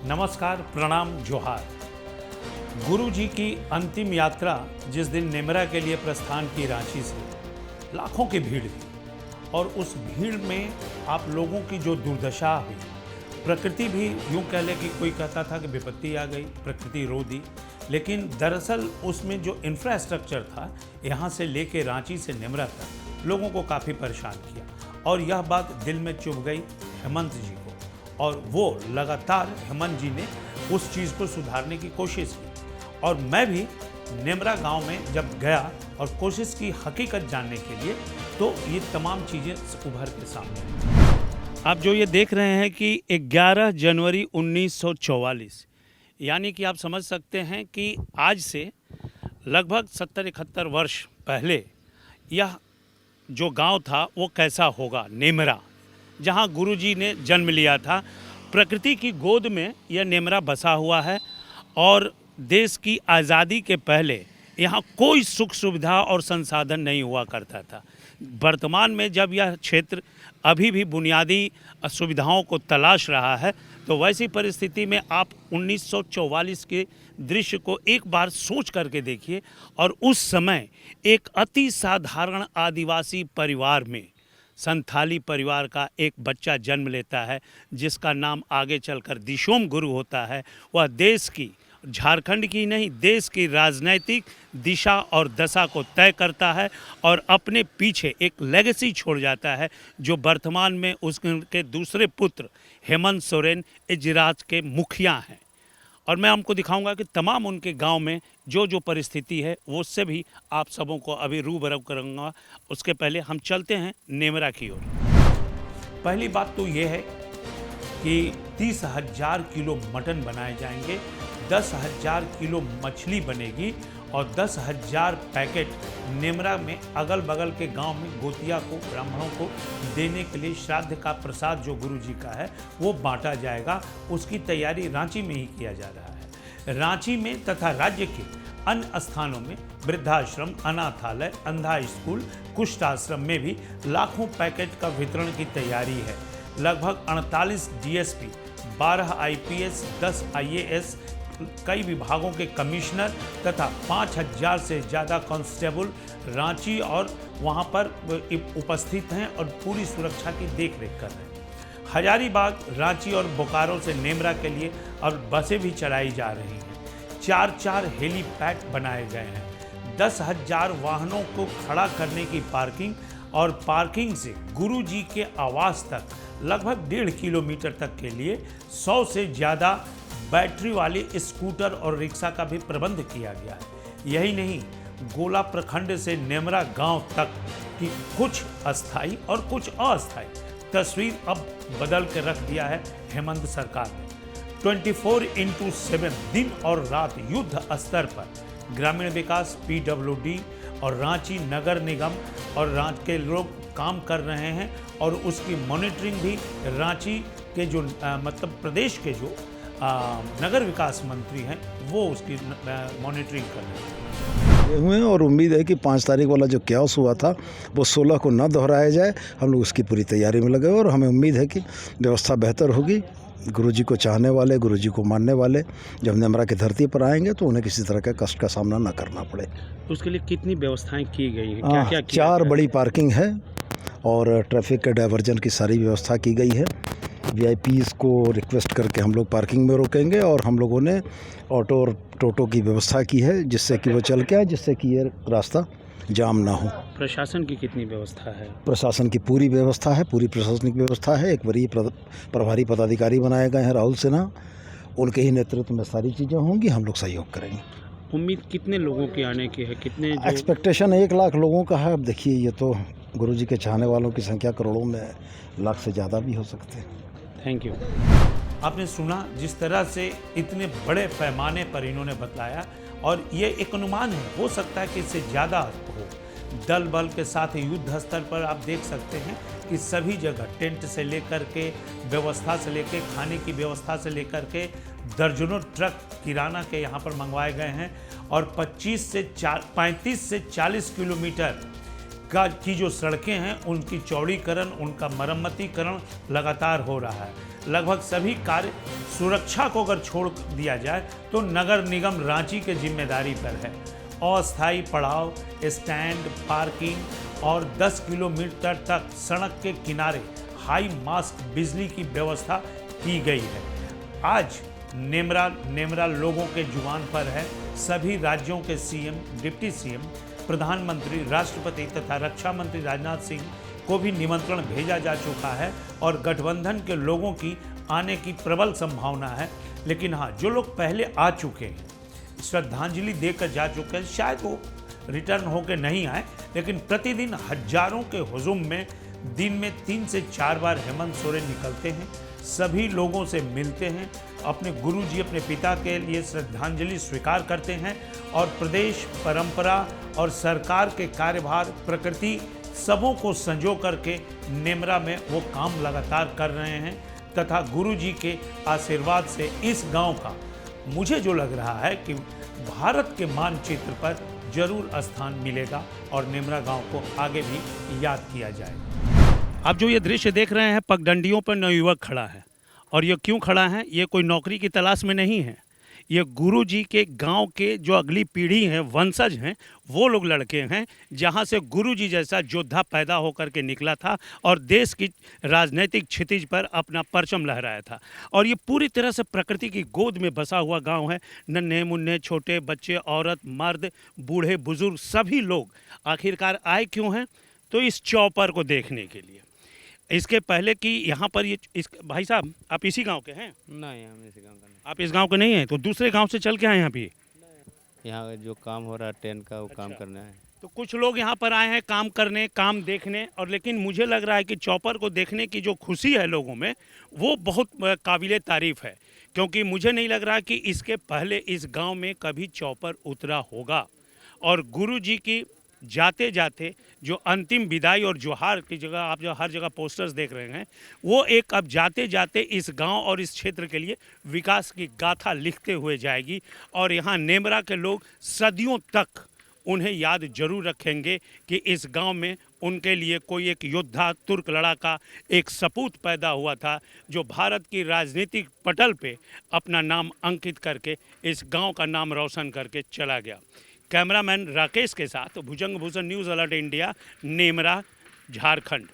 नमस्कार, प्रणाम, जोहार। गुरु जी की अंतिम यात्रा जिस दिन नेमरा के लिए प्रस्थान की रांची से, लाखों की भीड़ थी और उस भीड़ में आप लोगों की जो दुर्दशा हुई, प्रकृति भी यूं कह ले कि कोई कहता था कि विपत्ति आ गई, प्रकृति रो दी, लेकिन दरअसल उसमें जो इंफ्रास्ट्रक्चर था यहाँ से लेके रांची से नेमरा तक लोगों को काफ़ी परेशान किया और यह बात दिल में चुभ गई हेमंत जी को और वो लगातार हेमंत जी ने उस चीज़ को सुधारने की कोशिश की और मैं भी नेमरा गांव में जब गया और कोशिश की हकीकत जानने के लिए, तो ये तमाम चीज़ें उभर के सामने आई। आप जो ये देख रहे हैं कि 11 जनवरी 1944, यानी कि आप समझ सकते हैं कि आज से लगभग 70-71 वर्ष पहले यह जो गांव था वो कैसा होगा, नेमरा, जहां गुरुजी ने जन्म लिया था। प्रकृति की गोद में यह नेमरा बसा हुआ है और देश की आज़ादी के पहले यहाँ कोई सुख सुविधा और संसाधन नहीं हुआ करता था। वर्तमान में जब यह क्षेत्र अभी भी बुनियादी सुविधाओं को तलाश रहा है, तो वैसी परिस्थिति में आप 1944 के दृश्य को एक बार सोच करके देखिए और उस समय एक अति साधारण आदिवासी परिवार में संथाली परिवार का एक बच्चा जन्म लेता है जिसका नाम आगे चलकर दिशोम गुरु होता है। वह देश की, झारखंड की नहीं, देश की राजनैतिक दिशा और दशा को तय करता है और अपने पीछे एक लेगेसी छोड़ जाता है जो वर्तमान में उसके दूसरे पुत्र हेमंत सोरेन इजराज के मुखिया हैं। और मैं आपको दिखाऊंगा कि तमाम उनके गांव में जो जो परिस्थिति है वो उससे भी आप सबों को अभी रूबरू करूंगा। उसके पहले हम चलते हैं नेमरा की ओर। पहली बात तो ये है कि 30,000 किलो मटन बनाए जाएंगे, 10,000 किलो मछली बनेगी और 10,000 पैकेट नेमरा में अगल बगल के गांव में गोतिया को, ब्राह्मणों को देने के लिए श्राद्ध का प्रसाद जो गुरु जी का है वो बांटा जाएगा। उसकी तैयारी रांची में ही किया जा रहा है। रांची में तथा राज्य के अन्य स्थानों में वृद्धाश्रम, अनाथालय, अंधा स्कूल, कुष्ठ आश्रम में भी लाखों पैकेट का वितरण की तैयारी है। लगभग 48 डीएसपी, 12 आईपीएस, 10 आईएएस, कई विभागों के कमिश्नर तथा 5,000 से ज़्यादा कांस्टेबल रांची और वहां पर उपस्थित हैं और पूरी सुरक्षा की देखरेख कर रहे हैं। हजारीबाग, रांची और बोकारो से नेमरा के लिए अब बसें भी चलाई जा रही हैं। 4 हेलीपैड बनाए गए हैं। 10,000 वाहनों को खड़ा करने की पार्किंग और पार्किंग से गुरु जी के आवास तक लगभग 1.5 किलोमीटर तक के लिए 100 से ज़्यादा बैटरी वाली स्कूटर और रिक्शा का भी प्रबंध किया गया है। यही नहीं, गोला प्रखंड से नेमरा गांव तक की कुछ अस्थाई और कुछ अस्थाई तस्वीर अब बदल के रख दिया है हेमंत सरकार ने। 24/7 दिन और रात युद्ध स्तर पर ग्रामीण विकास, पीडब्ल्यूडी और रांची नगर निगम और रांची के लोग काम कर रहे हैं और उसकी मॉनिटरिंग भी रांची के जो मतलब प्रदेश के जो नगर विकास मंत्री हैं वो उसकी मॉनिटरिंग कर रहे हैं। हुए और उम्मीद है कि 5 तारीख वाला जो क्यास हुआ था वो 16 को न दोहराया जाए। हम लोग उसकी पूरी तैयारी में लगे और हमें उम्मीद है कि व्यवस्था बेहतर होगी। गुरुजी को चाहने वाले, गुरुजी को मानने वाले जब नेमरा की धरती पर आएंगे तो उन्हें किसी तरह के कष्ट का सामना न करना पड़े। उसके लिए कितनी व्यवस्थाएं की गई हैं? क्या-क्या 4 बड़ी पार्किंग है और ट्रैफिक के डाइवर्जन की सारी व्यवस्था की गई है। वीआईपीज़ को रिक्वेस्ट करके हम लोग पार्किंग में रोकेंगे और हम लोगों ने ऑटो और टोटो की व्यवस्था की है जिससे कि वो चल के आए, जिससे कि ये रास्ता जाम ना हो। प्रशासन की कितनी व्यवस्था है? प्रशासन की पूरी व्यवस्था है, पूरी प्रशासनिक व्यवस्था है। एक वरीय प्रभारी पदाधिकारी बनाए गए हैं राहुल सिन्हा, उनके ही नेतृत्व में सारी चीज़ें होंगी। हम लोग सहयोग करेंगे। उम्मीद कितने लोगों की आने की है? कितने एक्सपेक्टेशन 1 लाख लोगों का है। अब देखिए, ये तो गुरुजी के चाहने वालों की संख्या करोड़ों में, लाख से ज़्यादा भी हो सकते हैं। Thank you. आपने सुना जिस तरह से इतने बड़े पैमाने पर इन्होंने बतलाया और ये एक अनुमान है, हो सकता है कि इससे ज़्यादा हो। दल बल के साथ युद्ध स्तर पर आप देख सकते हैं कि सभी जगह टेंट से लेकर के व्यवस्था से लेकर खाने की व्यवस्था से लेकर के दर्जनों ट्रक किराना के यहाँ पर मंगवाए गए हैं और 35 से 40 किलोमीटर की जो सड़कें हैं उनकी चौड़ीकरण, उनका मरम्मतीकरण लगातार हो रहा है। लगभग सभी कार्य सुरक्षा को अगर छोड़ दिया जाए तो नगर निगम रांची के जिम्मेदारी पर है। अस्थायी पड़ाव, स्टैंड, पार्किंग और 10 किलोमीटर तक सड़क के किनारे हाई मास्क बिजली की व्यवस्था की गई है। आज नेमरा लोगों के जुबान पर है। सभी राज्यों के सीएम, डिप्टी सीएम, प्रधानमंत्री, राष्ट्रपति तथा रक्षा मंत्री राजनाथ सिंह को भी निमंत्रण भेजा जा चुका है और गठबंधन के लोगों की आने की प्रबल संभावना है। लेकिन हाँ, जो लोग पहले आ चुके हैं, श्रद्धांजलि देकर जा चुके हैं, शायद वो रिटर्न होकर नहीं आए, लेकिन प्रतिदिन हजारों के हुजूम में दिन में 3 से 4 बार हेमंत सोरेन निकलते हैं, सभी लोगों से मिलते हैं, अपने गुरुजी, अपने पिता के लिए श्रद्धांजलि स्वीकार करते हैं और प्रदेश, परंपरा और सरकार के कार्यभार, प्रकृति सबों को संजो करके नेमरा में वो काम लगातार कर रहे हैं तथा गुरुजी के आशीर्वाद से इस गांव का मुझे जो लग रहा है कि भारत के मानचित्र पर जरूर स्थान मिलेगा और नेमरा गांव को आगे भी याद किया जाएगा। आप जो ये दृश्य देख रहे हैं, पगडंडियों पर नवयुवक खड़ा है और ये क्यों खड़ा है? ये कोई नौकरी की तलाश में नहीं है। ये गुरुजी के गांव के जो अगली पीढ़ी है, वंशज हैं, वो लोग लड़के हैं जहां से गुरुजी जैसा योद्धा पैदा होकर के निकला था और देश की राजनीतिक क्षितिज पर अपना परचम लहराया था। और ये पूरी तरह से प्रकृति की गोद में बसा हुआ गांव है। नन्हे मुन्ने, छोटे बच्चे, औरत, मर्द, बूढ़े, बुजुर्ग सभी लोग आखिरकार आए क्यों हैं? तो इस चौपर को देखने के लिए। इसके पहले कि यहाँ पर भाई साहब, आप इसी गांव के हैं? नहीं, हम इसी गांव का नहीं। आप इस गांव के नहीं हैं, तो दूसरे गांव से चल के आए यहाँ पे? यहाँ जो काम हो रहा है ट्रेन का, वो काम करना है। तो कुछ लोग यहाँ पर आए हैं काम करने, काम देखने, और लेकिन मुझे लग रहा है कि चौपर को देखने की जो खुशी है लोगों में, वो बहुत काबिले तारीफ है, क्योंकि मुझे नहीं लग रहा कि इसके पहले इस गाँव में कभी चौपर उतरा होगा। और गुरुजी की जाते जाते जो अंतिम विदाई और जोहार की जगह आप जो हर जगह पोस्टर्स देख रहे हैं, वो एक अब जाते जाते इस गांव और इस क्षेत्र के लिए विकास की गाथा लिखते हुए जाएगी। और यहाँ नेमरा के लोग सदियों तक उन्हें याद जरूर रखेंगे कि इस गांव में उनके लिए कोई एक योद्धा, तुर्क लड़ाका, एक सपूत पैदा हुआ था जो भारत की राजनीतिक पटल पे अपना नाम अंकित करके इस गाँव का नाम रोशन करके चला गया। कैमरामैन राकेश के साथ Bhujang Bhushan, news alert India, Nemra, Jharkhand.